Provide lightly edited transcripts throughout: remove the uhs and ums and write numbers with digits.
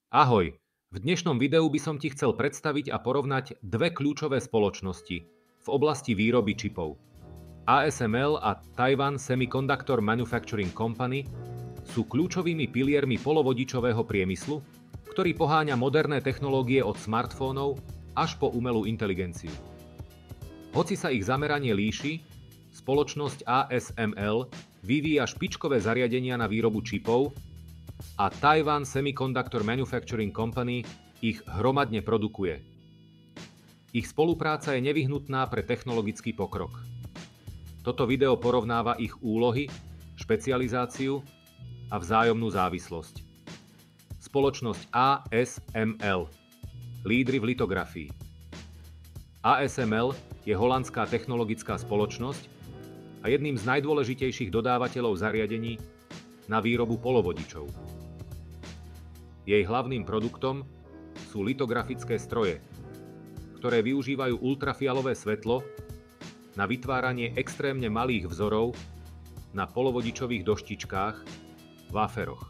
Ahoj, v dnešnom videu by som ti chcel predstaviť a porovnať dve kľúčové spoločnosti v oblasti výroby čipov. ASML a Taiwan Semiconductor Manufacturing Company sú kľúčovými piliermi polovodičového priemyslu, ktorý poháňa moderné technológie od smartfónov až po umelú inteligenciu. Hoci sa ich zameranie líši, spoločnosť ASML vyvíja špičkové zariadenia na výrobu čipov a Taiwan Semiconductor Manufacturing Company ich hromadne produkuje. Ich spolupráca je nevyhnutná pre technologický pokrok. Toto video porovnáva ich úlohy, špecializáciu a vzájomnú závislosť. Spoločnosť ASML, lídri v litografii. ASML je holandská technologická spoločnosť a jedným z najdôležitejších dodávateľov zariadení na výrobu polovodičov. Jej hlavným produktom sú litografické stroje, ktoré využívajú ultrafialové svetlo na vytváranie extrémne malých vzorov na polovodičových doštičkách, waferoch.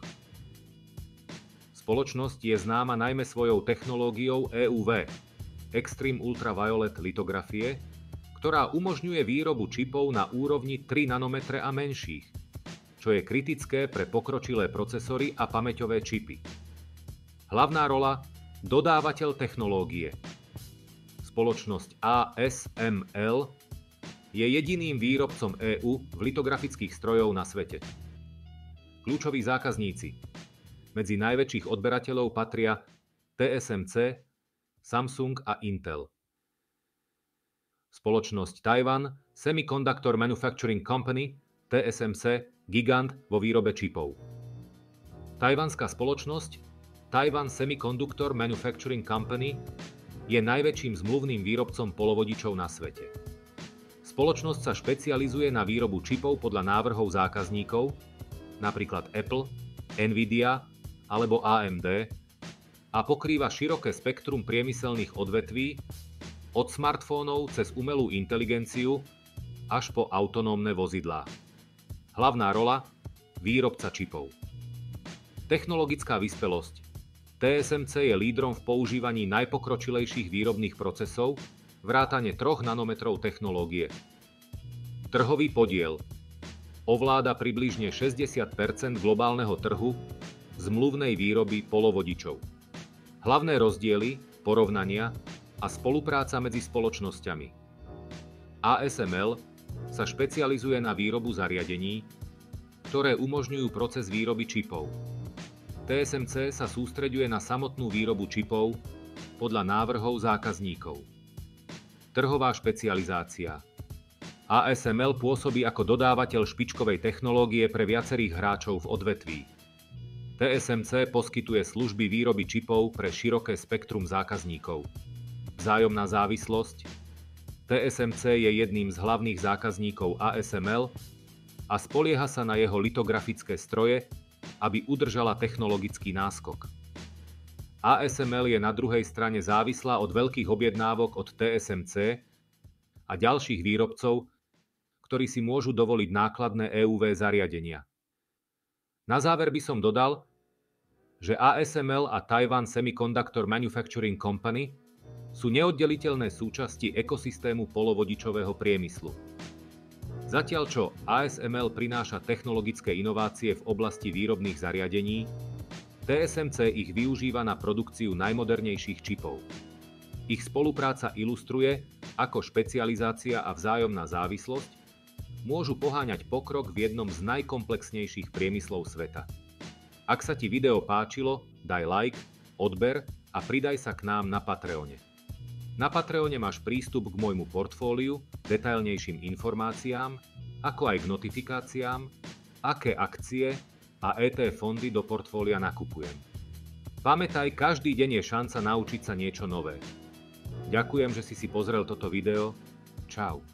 Spoločnosť je známa najmä svojou technológiou EUV, Extreme Ultraviolet litografie, ktorá umožňuje výrobu čipov na úrovni 3 nanometre a menších, čo je kritické pre pokročilé procesory a pamäťové čipy. Hlavná rola – dodávateľ technológie. Spoločnosť ASML je jediným výrobcom EÚ v litografických strojov na svete. Kľúčoví zákazníci. Medzi najväčších odberateľov patria TSMC, Samsung a Intel. Spoločnosť Taiwan Semiconductor Manufacturing Company, TSMC, gigant vo výrobe čipov. Tajvanská spoločnosť Taiwan Semiconductor Manufacturing Company je najväčším zmluvným výrobcom polovodičov na svete. Spoločnosť sa špecializuje na výrobu čipov podľa návrhov zákazníkov, napríklad Apple, Nvidia alebo AMD, a pokrýva široké spektrum priemyselných odvetví, od smartfónov cez umelú inteligenciu až po autonómne vozidlá. Hlavná rola – výrobca čipov. Technologická vyspelosť. TSMC je lídrom v používaní najpokročilejších výrobných procesov, vrátane 3 nanometrov technológie. Trhový podiel. Ovláda približne 60% globálneho trhu zmluvnej výroby polovodičov. Hlavné rozdiely, porovnania a spolupráca medzi spoločnosťami. ASML sa špecializuje na výrobu zariadení, ktoré umožňujú proces výroby čipov. TSMC sa sústreďuje na samotnú výrobu čipov podľa návrhov zákazníkov. Trhová špecializácia. ASML pôsobí ako dodávateľ špičkovej technológie pre viacerých hráčov v odvetví. TSMC poskytuje služby výroby čipov pre široké spektrum zákazníkov. Vzájomná závislosť. TSMC je jedným z hlavných zákazníkov ASML a spolieha sa na jeho litografické stroje, aby udržala technologický náskok. ASML je na druhej strane závislá od veľkých objednávok od TSMC a ďalších výrobcov, ktorí si môžu dovoliť nákladné EUV zariadenia. Na záver by som dodal, že ASML a Taiwan Semiconductor Manufacturing Company sú neoddeliteľné súčasti ekosystému polovodičového priemyslu. Zatiaľ čo ASML prináša technologické inovácie v oblasti výrobných zariadení, TSMC ich využíva na produkciu najmodernejších čipov. Ich spolupráca ilustruje, ako špecializácia a vzájomná závislosť môžu poháňať pokrok v jednom z najkomplexnejších priemyslov sveta. Ak sa ti video páčilo, daj like, odber a pridaj sa k nám na Patreone. Na Patreone máš prístup k môjmu portfóliu, detailnejším informáciám, ako aj k notifikáciám, aké akcie a ETF fondy do portfólia nakupujem. Pamätaj, každý deň je šanca naučiť sa niečo nové. Ďakujem, že si pozrel toto video. Čau.